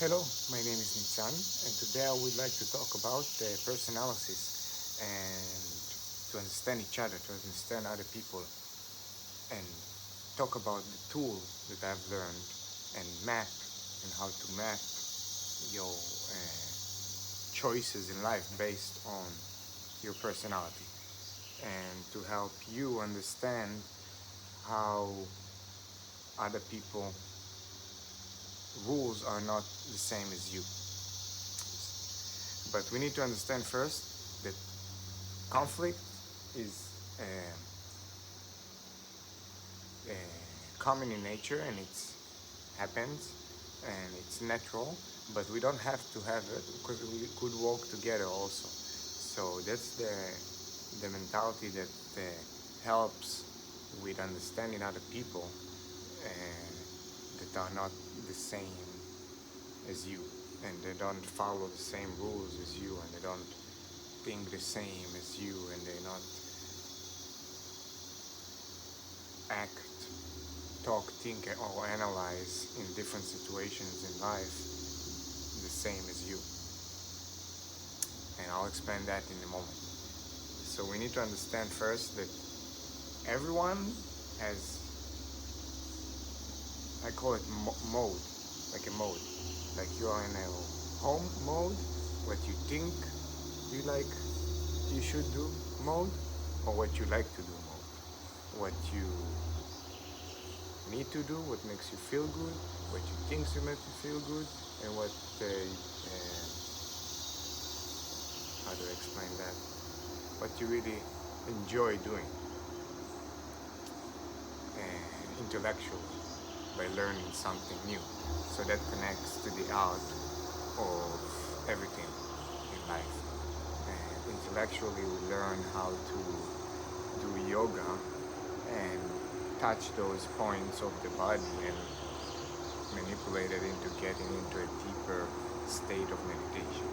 Hello, my name is Nitzan, and today I would like to talk about person analysis and to understand each other, to understand other people, and talk about the tool that I've learned and map and how to map your choices in life based on your personality and to help you understand how other people rules are not the same as you. But we need to understand first that conflict is uh, common in nature and it happens and it's natural, but we don't have to have it because we could work together also. So that's the mentality that helps with understanding other people that are not the same as you, and they don't follow the same rules as you, and they don't think the same as you, and they not act, talk, think, or analyze in different situations in life the same as you. And I'll explain that in a moment. So we need to understand first that everyone has, I call it mode, like a mode. Like you are in a home mode, what you think you like you should do mode, or what you like to do mode. What you need to do, what makes you feel good, what you think will make you feel good, and what, how do I explain that? What you really enjoy doing intellectually by learning something new. So that connects to the art of everything in life. And intellectually, we learn how to do yoga and touch those points of the body and manipulate it into getting into a deeper state of meditation.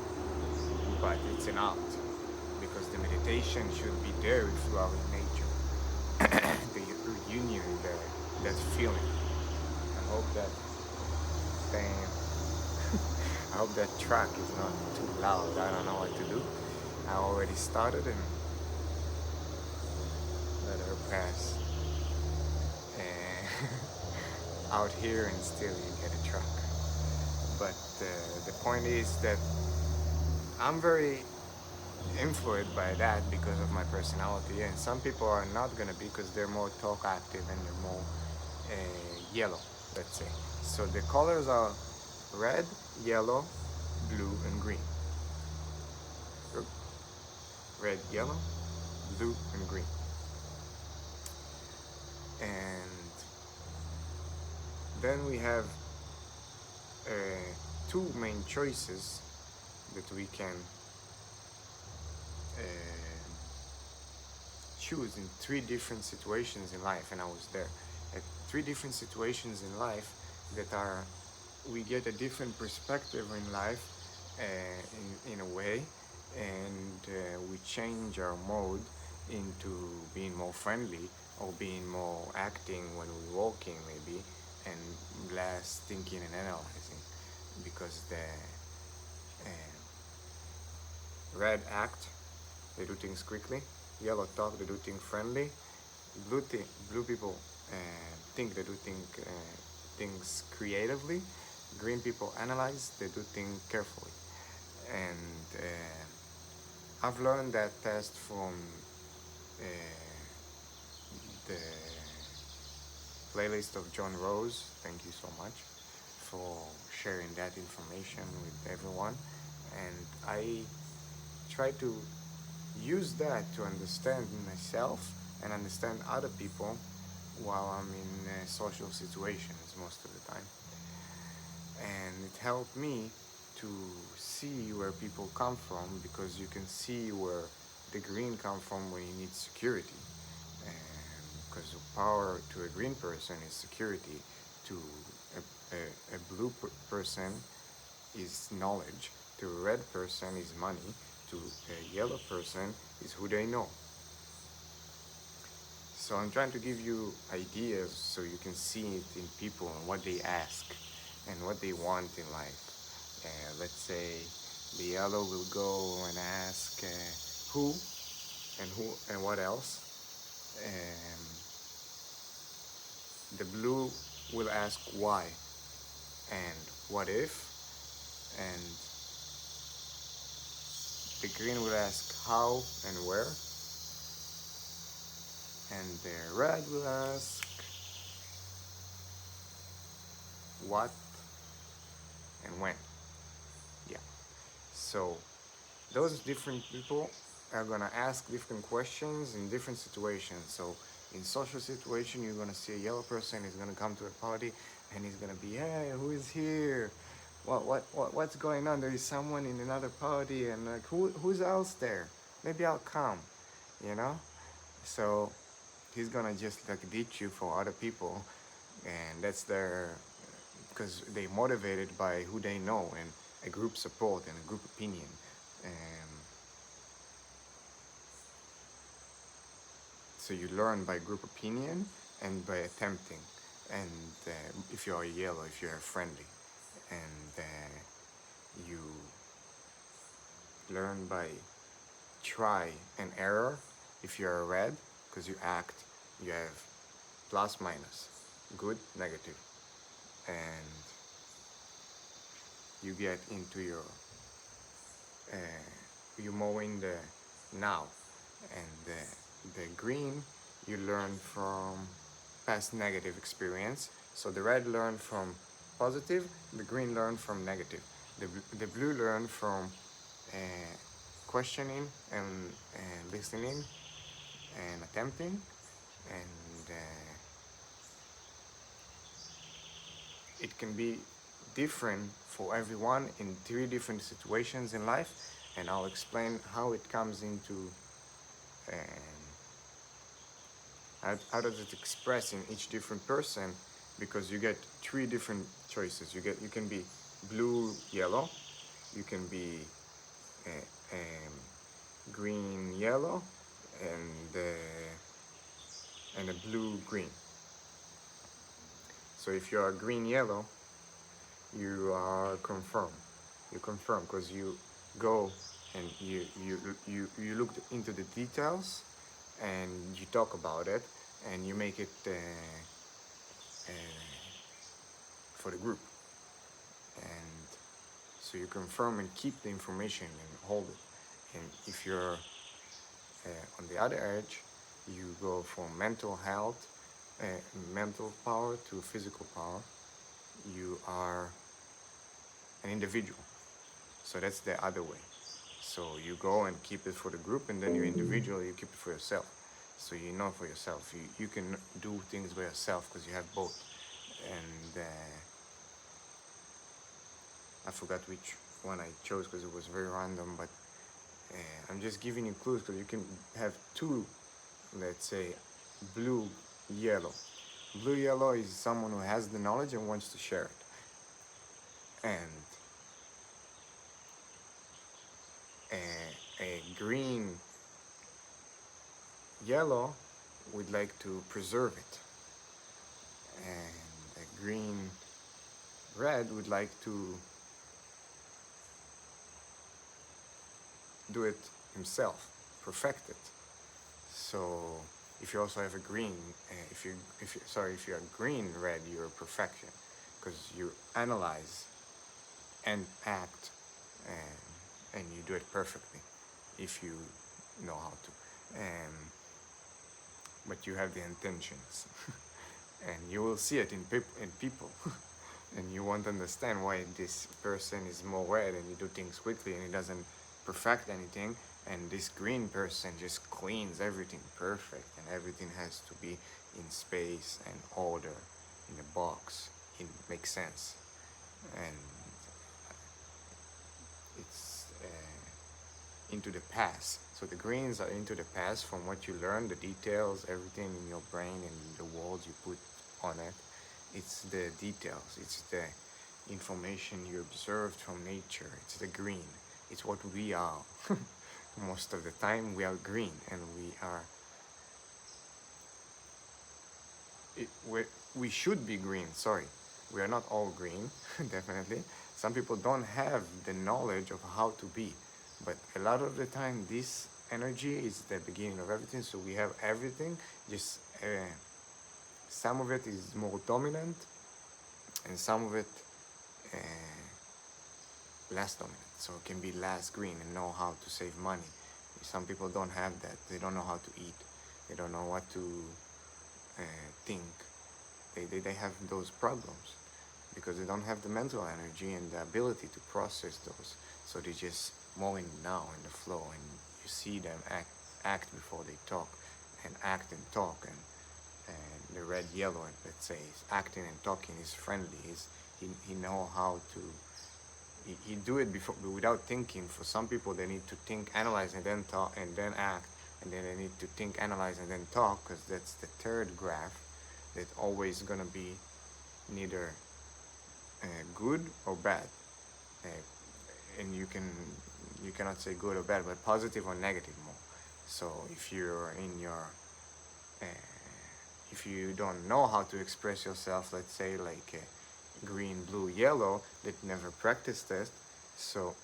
But it's an art because the meditation should be there if you are in nature. The reunion, that feeling. I hope that thing, I hope that track is not too loud. I don't know what to do. I already started and let her pass. And out here and still you get a truck. But the point is that I'm very influenced by that because of my personality, and some people are not gonna be because they're more talk active and they're more yellow, let's say. So the colors are red, yellow, blue, and green. Red, yellow, blue, and green. And then we have uh, two main choices that we can uh, choose in three different situations in life, and I was there at three different situations in life that are we get a different perspective in life in a way, and we change our mode into being more friendly or being more acting when we're walking maybe, and less thinking and analyzing because the red act, they do things quickly. Yellow talk, they do things friendly. Blue people think they do things creatively. Green people analyze, they do things carefully. And I've learned that test from uh, the playlist of John Rose. Thank you so much for sharing that information with everyone. And I try to use that to understand myself and understand other people while I'm in social situations most of the time. And it helped me to see where people come from because you can see where the green come from when you need security. Because power to a green person is security, to a blue person is knowledge, to a red person is money, to a yellow person is who they know. So I'm trying to give you ideas so you can see it in people and what they ask and what they want in life. Let's say the yellow will go and ask who and what else. Um, the blue will ask why and what if, and the green will ask how and where, and the red will ask what and when. Yeah. So those different people are gonna ask different questions in different situations. So in social situation, you're gonna see a yellow person is gonna come to a party, and he's gonna be, hey, who is here? What's going on? There is someone in another party, and like, who's else there? Maybe I'll come, you know. So he's gonna just like ditch you for other people, and that's their, because they motivated by who they know and a group support and a group opinion. And so you learn by group opinion and by attempting. And if you are yellow, if you are friendly, and you learn by try and error. If you are red, because you act, you have plus minus, good, negative, and you get into your uh, you mowing the now, and the green you learn from past negative experience. So the red learn from positive, the green learn from negative. The blue learn from uh, questioning and listening and attempting, and it can be different for everyone in three different situations in life, and I'll explain how it comes into how does it express in each different person, because you get three different choices. You can be blue yellow, you can be uh, green yellow, and a blue green. So if you are green yellow, you are confirmed. You confirm because you go and you look into the details, and you talk about it, and you make it uh, for the group. And so you confirm and keep the information and hold it. And if you're on the other edge, you go from mental health, uh, mental power to physical power. You are an individual. So that's the other way. So you go and keep it for the group, and then you individually you keep it for yourself. So you know for yourself. You can do things by yourself because you have both. And I forgot which one I chose because it was very random, but I'm just giving you clues because you can have two, let's say, blue, yellow. Blue yellow is someone who has the knowledge and wants to share it. And a green yellow would like to preserve it. And a green red would like to do it himself, perfect it. So if you also have a green, if you're green red, you're perfection because you analyze and act, and you do it perfectly if you know how to. But you have the intentions, and you will see it in people. And you won't understand why this person is more red and you do things quickly and he doesn't perfect anything, and this green person just cleans everything perfect, and everything has to be in space and order in a box. It makes sense. And it's into the past. So the greens are into the past from what you learn, the details, everything in your brain and the words you put on it. It's the details, it's the information you observed from nature. It's the green. It's what we are. Most of the time we are green, and we should be green, sorry. We are not all green, definitely. Some people don't have the knowledge of how to be, but a lot of the time this energy is the beginning of everything. So we have everything, just some of it is more dominant and some of it uh, less dominant. So it can be less green and know how to save money. Some people don't have that. They don't know how to eat. They don't know what to think. They have those problems because they don't have the mental energy and the ability to process those. So they just mowing now in the flow, and you see them act before they talk, and act and talk, and the red yellow, let's say, is acting and talking, is friendly, he know how to he do it before without thinking. For some people, they need to think, analyze, and then talk, and then act, and then they need to think, analyze, and then talk, because that's the third graph that's always gonna be neither good or bad, uh, and you cannot say good or bad, but positive or negative more. So if you're in your uh, if you don't know how to express yourself, let's say like green, blue, yellow, that never practiced it, so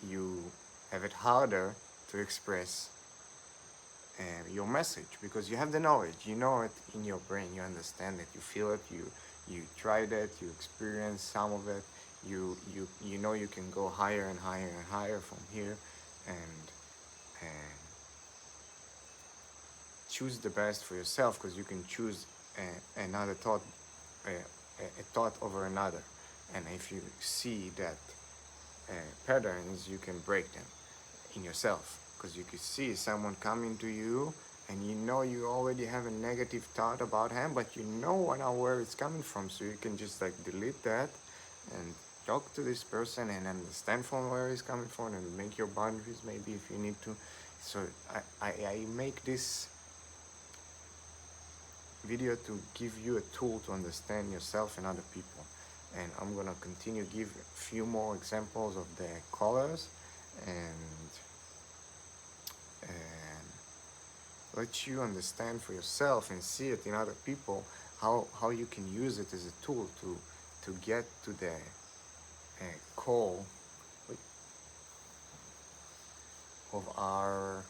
you have it harder to express your message because you have the knowledge, you know it in your brain, you understand it, you feel it, you tried it, you experience some of it, you know you can go higher and higher and higher from here, and choose the best for yourself, because you can choose another thought, a thought over another, and if you see that patterns, you can break them in yourself, because you could see someone coming to you and you know you already have a negative thought about him, but you know now where it's coming from, so you can just like delete that and talk to this person and understand from where he's coming from and make your boundaries maybe if you need to. So I make this video to give you a tool to understand yourself and other people, and I'm gonna continue give a few more examples of the colors and let you understand for yourself and see it in other people how you can use it as a tool to get to the core of our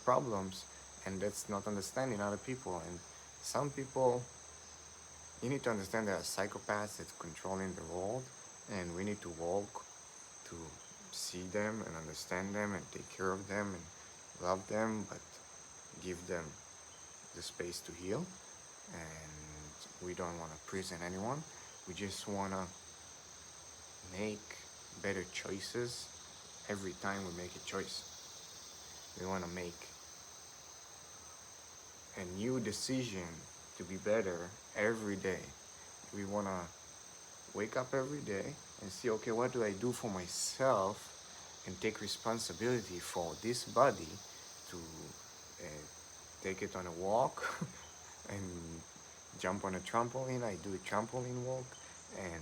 problems, and that's not understanding other people. And some people, you need to understand there are psychopaths that's controlling the world, and we need to walk to see them and understand them and take care of them and love them, but give them the space to heal. And we don't want to prison anyone. We just want to make better choices every time we make a choice. We want to make a new decision to be better every day. We want to wake up every day and see, okay, what do I do for myself, and take responsibility for this body to take it on a walk and jump on a trampoline. I do a trampoline walk, and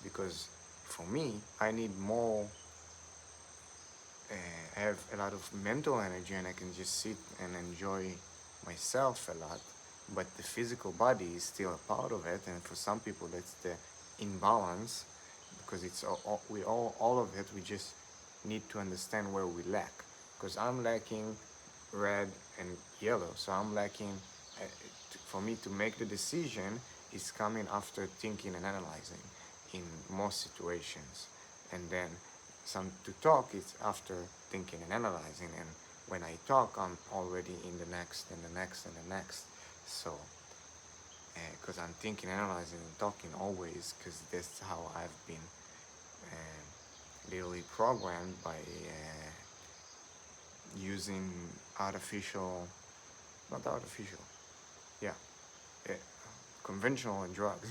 because for me, I need more, I have a lot of mental energy and I can just sit and enjoy myself a lot, but the physical body is still a part of it, and for some people that's the imbalance, because it's all of it. We just need to understand where we lack, because I'm lacking red and yellow, so I'm lacking for me to make the decision is coming after thinking and analyzing in most situations, and then some to talk is after thinking and analyzing, and when I talk I'm already in the next and the next and the next. So because I'm thinking, analyzing, and talking always, because that's how I've been literally programmed by using artificial, not artificial, yeah, uh, conventional drugs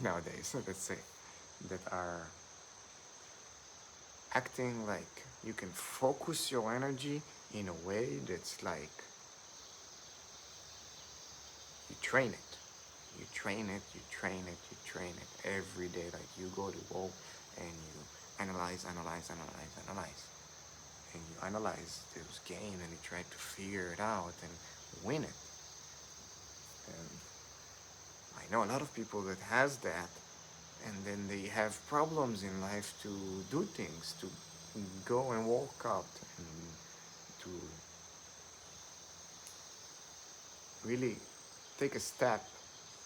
nowadays, let's say, that are acting like you can focus your energy in a way that's like you train it. You train it, you train it, you train it every day. Like you go to work and you analyze. And you analyze this game and you try to figure it out and win it. And I know a lot of people that has that, and then they have problems in life to do things, to go and walk out, and to really take a step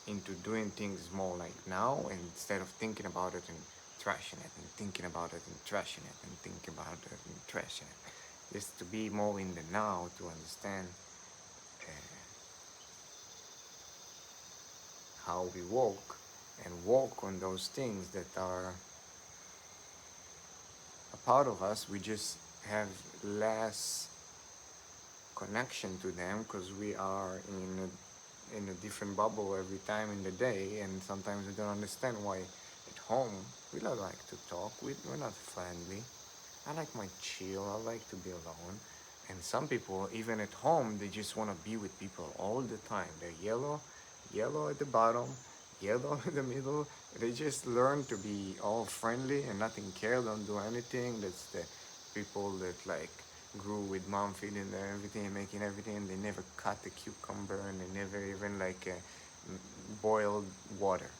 into doing things more like now, instead of thinking about it and trashing it and thinking about it and trashing it and thinking about it and trashing it. Just to be more in the now, to understand uh, how we walk, and walk on those things that are a part of us. We just have less connection to them because we are in a different bubble every time in the day, and sometimes we don't understand why at home we don't like to talk, we're not friendly. I like my chill, I like to be alone. And some people, even at home, they just want to be with people all the time. They're yellow at the bottom, yellow in the middle. They just learn to be all friendly and nothing care, don't do anything. That's the people that like grew with mom feeding them everything and making everything. They never cut the cucumber, and they never even like boiled water.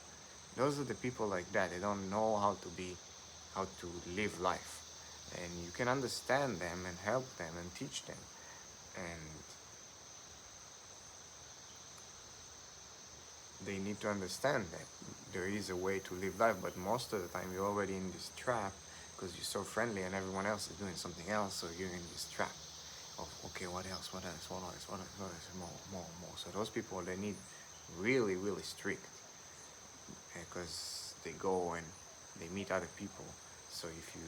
Those are the people like that. They don't know how to live life. And you can understand them and help them and teach them. And they need to understand that there is a way to live life, but most of the time you're already in this trap because you're so friendly and everyone else is doing something else, so you're in this trap of, okay, what else, what else, what else, what else, what else, more. So those people, they need really strict, because they go and they meet other people. So if you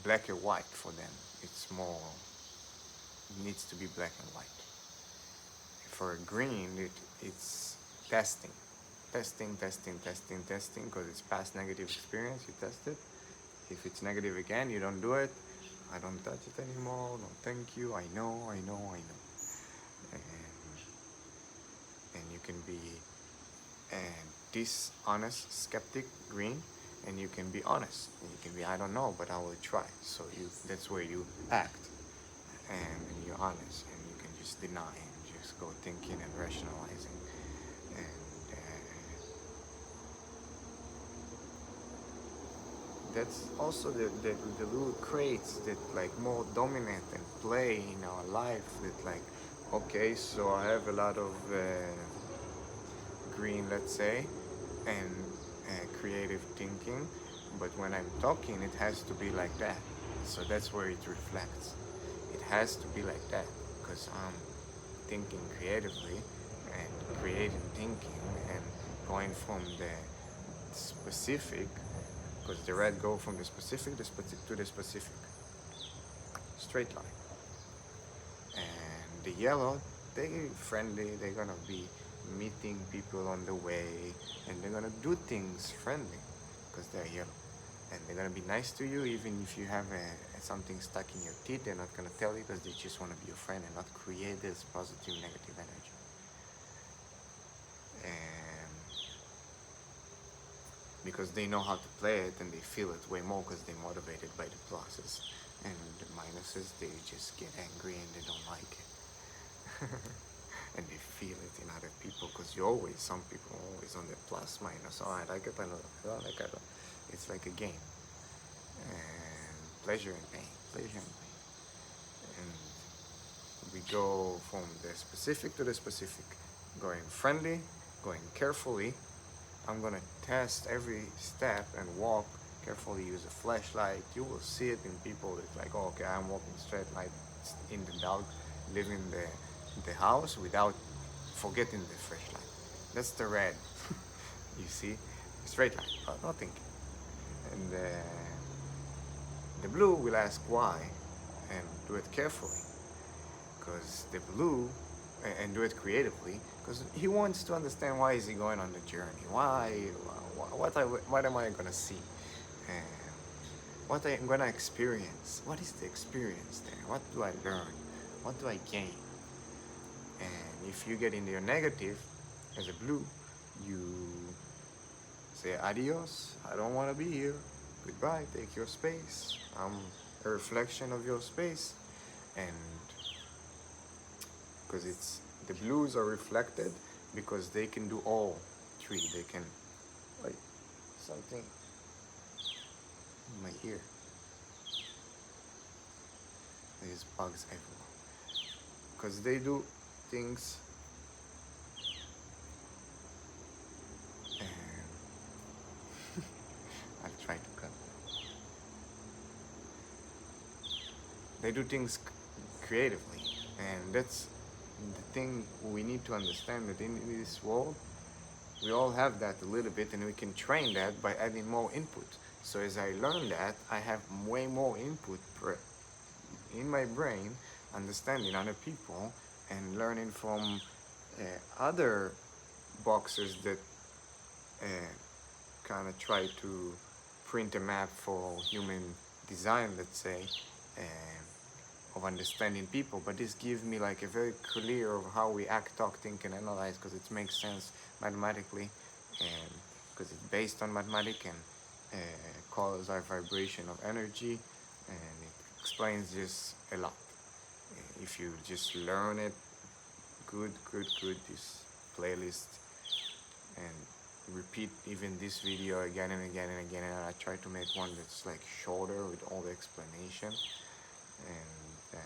black or white for them, it's more, it needs to be black and white. For green, it's testing, because it's past negative experience. You test it. If it's negative again, you don't do it. I don't touch it anymore. No, thank you. I know. And, and you can be a dishonest skeptic, green, and you can be honest. And you can be, I don't know, but I will try. So that's where you act, and you're honest, and you can just deny and just go thinking and rationalizing. And that's also the little traits that like more dominant and play in our life, that like, okay, so I have a lot of green, let's say, and creative thinking, but when I'm talking, it has to be like that. So that's where it reflects. It has to be like that because I'm thinking creatively and creating thinking and going from the specific, because the red go from the specific to the specific, straight line. And the yellow, they friendly, they're gonna be meeting people on the way, and they're gonna do things friendly because they're yellow. And they're gonna be nice to you even if you have something stuck in your teeth. They're not gonna tell you because they just want to be your friend and not create this positive negative energy. And because they know how to play it and they feel it way more because they're motivated by the pluses. And the minuses, they just get angry and they don't like it. And they feel it in other people because some people are always on the plus minus. Oh, I like it, I don't like it. It's like a game. And pleasure and pain. And we go from the specific to the specific, going friendly, going carefully. I'm gonna test every step and walk carefully, use a flashlight. You will see it in people. It's like, oh, okay, I'm walking straight light in the dark, living the house without forgetting the flashlight. That's the red. You see, straight line, not thinking. And the blue will ask why, and do it carefully, because the blue, and do it creatively, because he wants to understand why is he going on the journey. What am I gonna see? What I'm gonna experience? What is the experience there? What do I learn? What do I gain? And if you get in your negative as a blue, you say adios. I don't want to be here. Goodbye. Take your space. I'm a reflection of your space, and because it's the blues are reflected because they can do all three. They can something in my ear. There's bugs everywhere. Because they do things and I'll try to cut. They do things creatively, and that's the thing we need to understand, that in this world we all have that a little bit, and we can train that by adding more input. So as I learn that, I have way more input in my brain, understanding other people and learning from other boxes that kind of try to print a map for human design, let's say, of understanding people. But this gives me like a very clear of how we act, talk, think, and analyze, because it makes sense mathematically, and because it's based on mathematics, and colors are vibration of energy, and it explains just a lot. If you just learn it, good, this playlist, and repeat even this video again and again and again, and I try to make one that's like shorter with all the explanation, and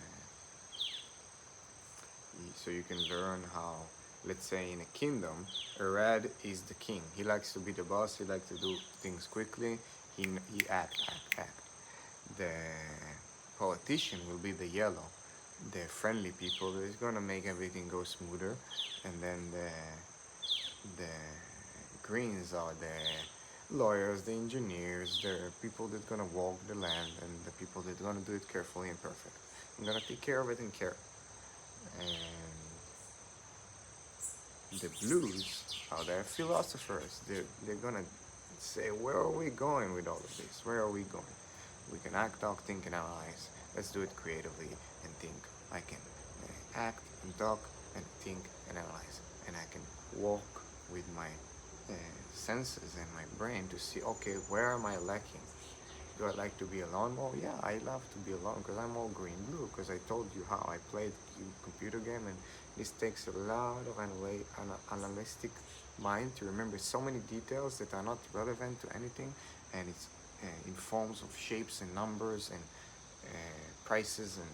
so you can learn how, let's say in a kingdom, a red is the king. He likes to be the boss, he likes to do things quickly, he act. The politician will be the yellow, the friendly people that is gonna make everything go smoother, and then the greens are the lawyers, the engineers, the people that gonna walk the land, and the people that gonna do it carefully and perfect. I'm gonna take care of it and care. And the blues are the philosophers. They're gonna say, where are we going with all of this? Where are we going? We can act, talk, think, and analyze. Let's do it creatively and think. I can act and talk and think and analyze, and I can walk with my senses and my brain to see, okay, where am I lacking? Do I like to be alone? Well, yeah, I love to be alone because I'm all green blue, because I told you how I played computer game, and this takes a lot of analytic mind to remember so many details that are not relevant to anything, and it's in forms of shapes and numbers and prices and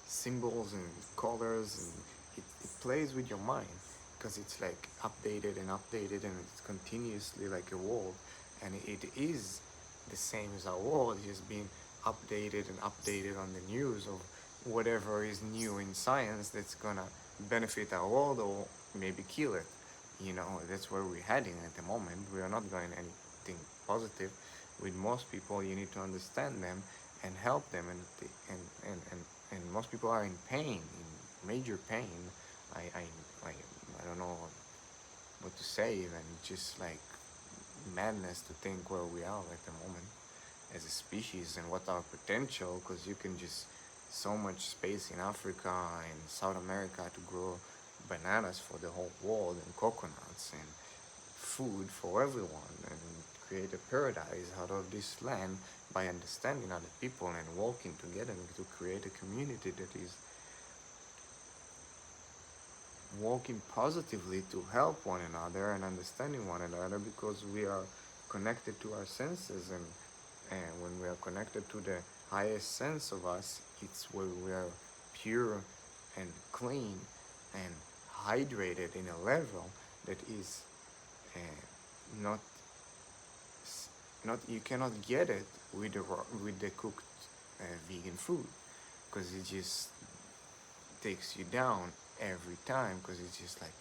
symbols and colors, and it plays with your mind, because it's like updated and updated, and it's continuously like a world, and it is the same as our world. It's just being updated and updated on the news of whatever is new in science that's gonna benefit our world or maybe kill it. You know, that's where we're heading at the moment. We are not going anything positive. With most people, you need to understand them and help them, and most people are in pain, in major pain. I don't know what to say even, just like madness to think where we are at the moment as a species and what our potential, because you can just so much space in Africa and South America to grow bananas for the whole world, and coconuts and food for everyone, and create a paradise out of this land by understanding other people and working together to create a community that is working positively to help one another and understanding one another, because we are connected to our senses, and when we are connected to the highest sense of us, it's where we are pure and clean and hydrated in a level that is not you cannot get it with the cooked vegan food, because it just takes you down every time, because it's just like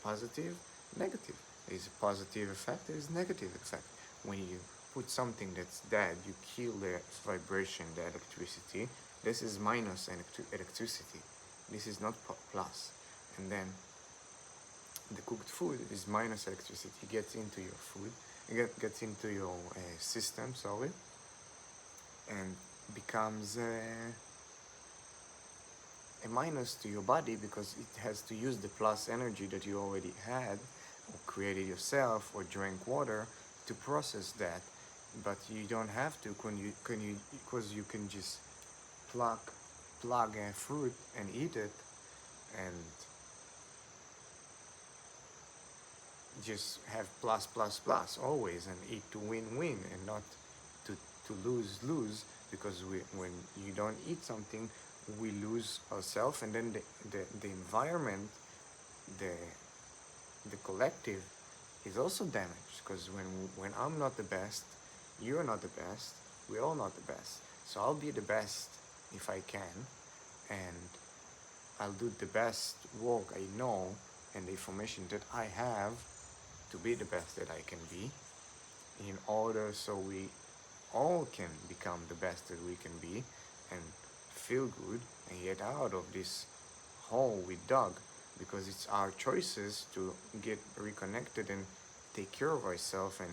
positive, negative. There's a positive effect, there's negative effect. When you put something that's dead, you kill the vibration, the electricity. This is minus electricity. This is not plus. And then the cooked food is minus electricity. It gets into your food, it gets into your system, sorry, and becomes a minus to your body, because it has to use the plus energy that you already had or created yourself or drank water to process that. But you don't have to, because you can just plug a fruit and eat it, and just have plus plus plus always and eat to win win and not to lose lose, because when you don't eat something, we lose ourselves, and then the environment, the the collective is also damaged, because when I'm not the best, you're not the best, we're all not the best. So I'll be the best if I can, and I'll do the best work I know and the information that I have to be the best that I can be, in order so we all can become the best that we can be and feel good and get out of this hole we dug, because it's our choices to get reconnected and take care of ourselves and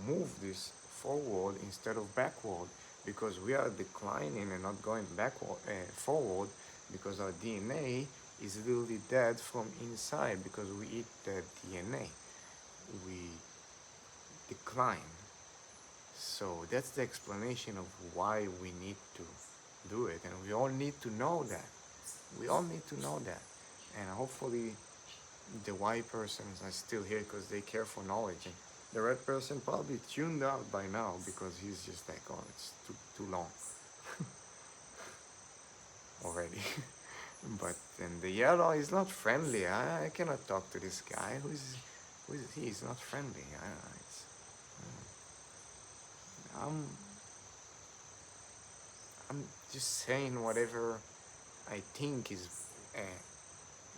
move this forward instead of backward, because we are declining and not going backward, forward, because our DNA is literally dead from inside, because we eat the DNA, we decline. So that's the explanation of why we need to do it, and we all need to know that. We all need to know that, and hopefully the white persons are still here because they care for knowledge, and the red person probably tuned out by now because he's just like, oh, it's too long already. But then the yellow is not friendly. I cannot talk to this guy. Who is he? He's not friendly. I'm I'm just saying whatever I think is uh,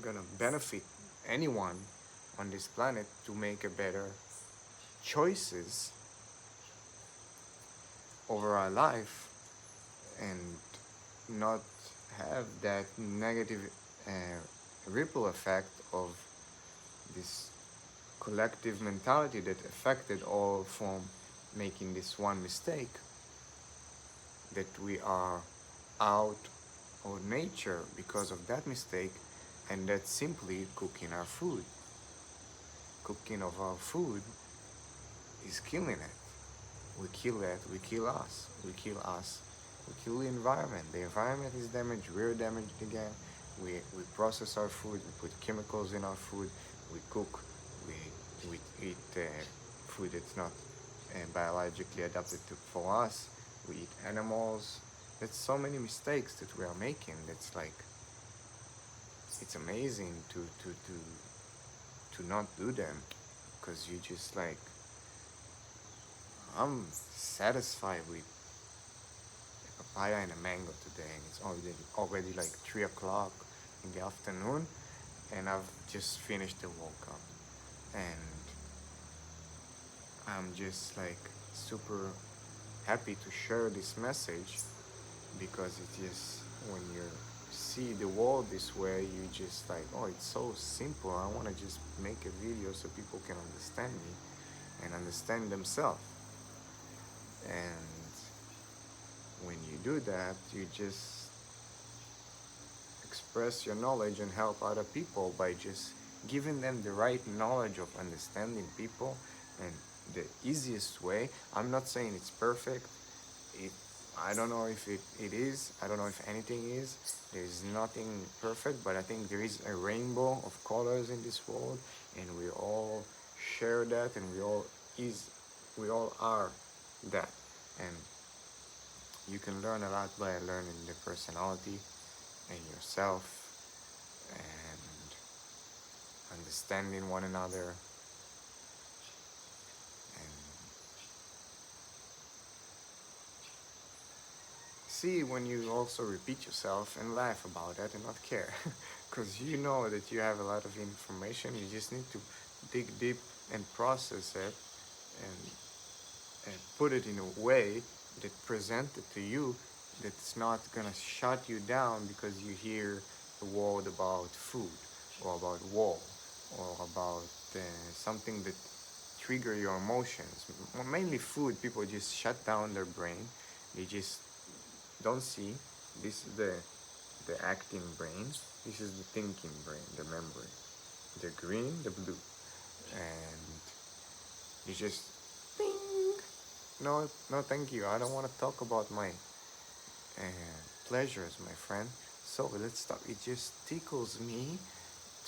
gonna benefit anyone on this planet to make a better choices over our life, and not have that negative uh, ripple effect of this collective mentality that affected all from making this one mistake, that we are out of nature because of that mistake, and that's simply cooking our food. Cooking of our food is killing it. We kill it, we kill us, we kill us, we kill the environment. The environment is damaged, we're damaged again. We process our food, we put chemicals in our food, we cook, we eat food that's not biologically adapted for us, we eat animals. There's so many mistakes that we are making. That's like, it's amazing to not do them, because you just like, I'm satisfied with a papaya and a mango today, and it's already like 3 o'clock in the afternoon, and I've just finished the workout, and I'm just like super happy to share this message, because it is, when you see the world this way, you just like, oh, it's so simple. I want to just make a video so people can understand me and understand themselves. And when you do that, you just express your knowledge and help other people by just giving them the right knowledge of understanding people, and the easiest way. I'm not saying it's perfect. I don't know if it is. I don't know if anything is. There is nothing perfect, but I think there is a rainbow of colors in this world, and we all share that, and we all are that. And you can learn a lot by learning the personality and yourself, and understanding one another, and see when you also repeat yourself and laugh about it and not care, because you know that you have a lot of information. You just need to dig deep and process it, and put it in a way that present it to you, that's not gonna shut you down because you hear a word about food, or about war, or about something that trigger your emotions. Mainly food, people just shut down their brain. They just don't see. This is the acting brain. This is the thinking brain, the memory. The green, the blue, and you just bing. No, no, thank you. I don't want to talk about my pleasures, my friend. So let's stop. It just tickles me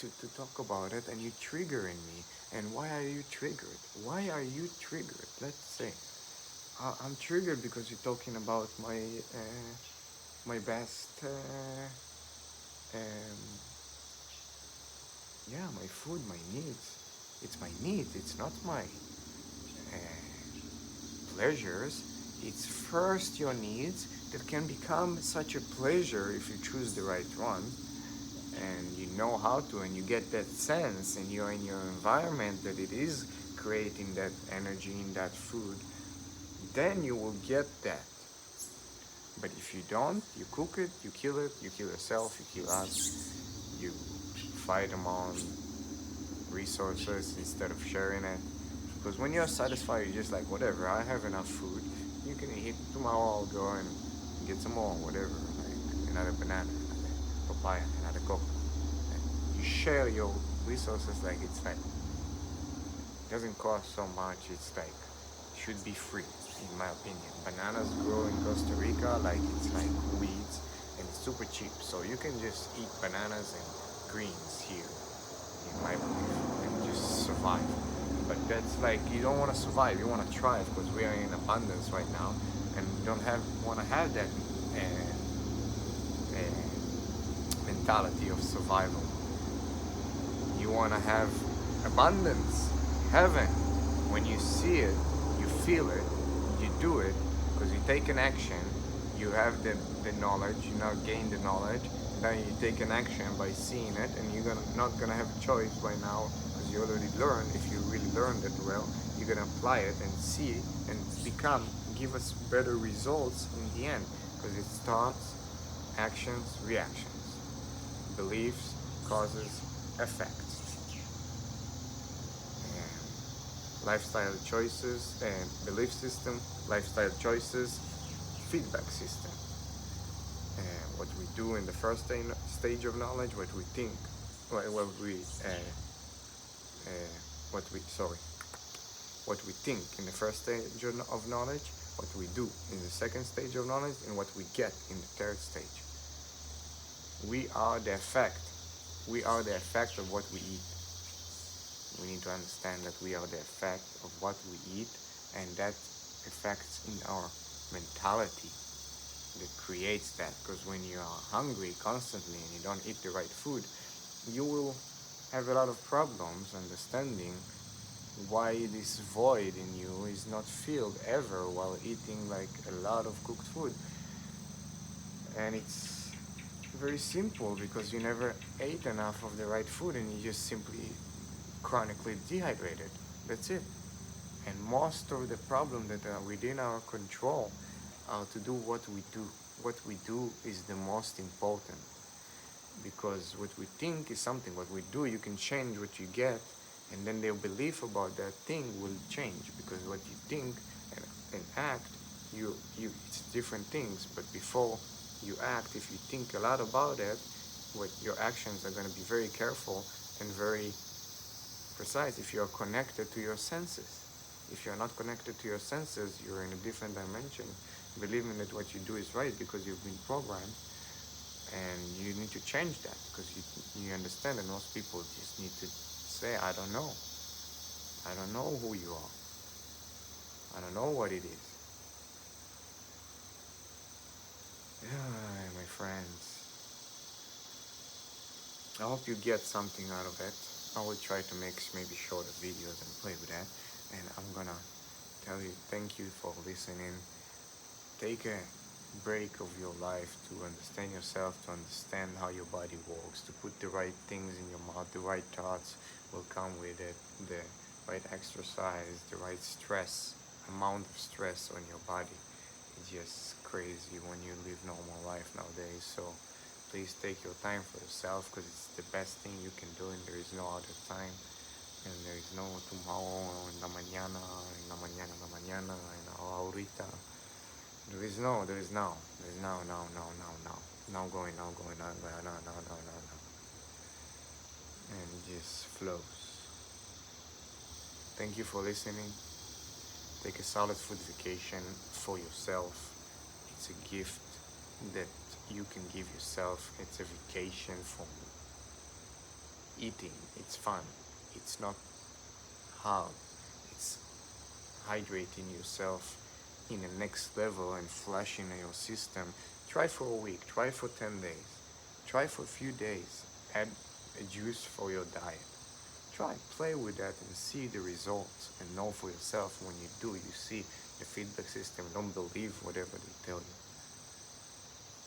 to talk about it, and you triggering me. And why are you triggered? Why are you triggered? Let's say I'm triggered because you're talking about my best um, yeah, my food, my needs. It's my needs. It's not my pleasures. It's first your needs that can become such a pleasure if you choose the right one, and you know how to, and you get that sense, and you're in your environment that it is creating that energy in that food, then you will get that. But if you don't, you cook it, you kill yourself, you kill us, you fight among resources instead of sharing it. Because when you're satisfied, you're just like, whatever, I have enough food. You can eat. Tomorrow I'll go and get some more, whatever, like another banana, another papaya, another coconut. And you share your resources like it's like, it doesn't cost so much. It's like, should be free, in my opinion. Bananas grow in Costa Rica like it's like weeds, and it's super cheap. So you can just eat bananas and greens here, in my belief, and just survive. But that's like, you don't want to survive, you want to thrive, because we are in abundance right now, and we don't have want to have that mentality of survival. You want to have abundance, heaven. When you see it, you feel it, you do it, because you take an action, you have the knowledge, you now gain the knowledge, then you take an action by seeing it, and you're not gonna have a choice by now, because you already learned. If you really learned it well, you're gonna apply it and see and give us better results in the end, because it's thoughts, actions, reactions, beliefs, causes, effects, and lifestyle choices, and belief system, lifestyle choices, feedback system. What we do in the first stage of knowledge, what we think, what we what we sorry, what we think in the first stage of knowledge, what we do in the second stage of knowledge, and what we get in the third stage. We are the effect. We are the effect of what we eat. We need to understand that we are the effect of what we eat, and that affects in our mentality that creates that. Because when you are hungry constantly and you don't eat the right food, you will have a lot of problems understanding why this void in you is not filled ever while eating like a lot of cooked food. And it's very simple, because you never ate enough of the right food and you just simply chronically dehydrated. That's it. And most of the problems that are within our control are to do what we do. What we do is the most important, because what we think is something. What we do, you can change what you get, and then their belief about that thing will change, because what you think and act, it's different things. But before you act, if you think a lot about it, what your actions are going to be very careful and very precise if you are connected to your senses. If you're not connected to your senses, you're in a different dimension, believing that what you do is right because you've been programmed, and you need to change that, because you understand that most people just need to say, I don't know. I don't know who you are. I don't know what it is. Yeah, my friends. I hope you get something out of it. I will try to make maybe shorter videos and play with that. And I'm gonna tell you, thank you for listening. Take a break of your life to understand yourself, to understand how your body works, to put the right things in your mouth. The right thoughts will come with it, the right exercise, the right amount of stress on your body. It's just crazy when you live normal life nowadays. So please take your time for yourself, because it's the best thing you can do, and there is no other time, and there is no tomorrow, en la mañana, en la mañana, en la mañana, en ahorita. There is now. There is now, now going, now, now. And it just flows. Thank you for listening. Take a solid food vacation for yourself. It's a gift that you can give yourself. It's a vacation from eating, it's fun, it's not hard, it's hydrating yourself in the next level and flushing your system. Try for a week, try for 10 days, try for a few days, add a juice for your diet. Try, play with that and see the results and know for yourself. When you do, you see the feedback system. Don't believe whatever they tell you.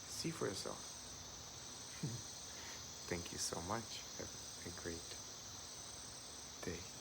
See for yourself. Thank you so much. Have a great day.